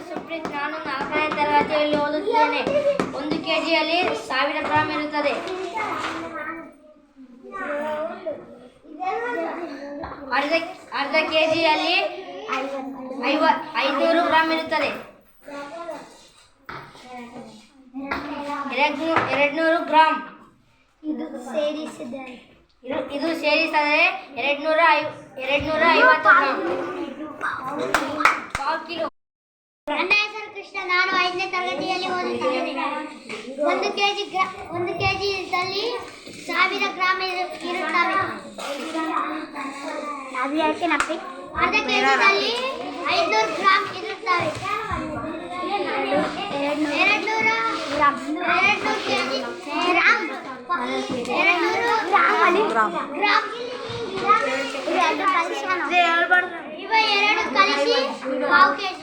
ಸುಪ್ರೀತ್, ನಾನು 4ನೇ ತರಗತಿಯಲ್ಲಿ ಓದುತ್ತೇನೆ. 1 ಕೆಜಿಯಲ್ಲಿ 1000 ಗ್ರಾಂ ಇರುತ್ತದೆ. ಅರ್ಧ ಕೆಜಿಯಲ್ಲಿ 500 ಗ್ರಾಂ ಇರುತ್ತದೆ. 200 ಗ್ರಾಂ ಇದು ಸೇರಿಸಿದರೆ 250 ಗ್ರಾಂ. ಪಾವು ಕಿಲೋ. ನನ್ನ ಹೆಸರು ಕೃಷ್ಣ, ನಾನು 5ನೇ ತರಗತಿಯಲ್ಲಿ ಓದುತ್ತೇನೆ. 1 ಕೆಜಿಯಲ್ಲಿ 1000 ಗ್ರಾಂ ಇರುತ್ತವೆ. ಅರ್ಧ ಕೆಜಿಯಲ್ಲಿ 500 ಗ್ರಾಂ ಇರುತ್ತವೆ. 200 ಗ್ರಾಂ ಇವ 2 ಕಲಿಸಿ ಪಾವು ಕೆಜಿ.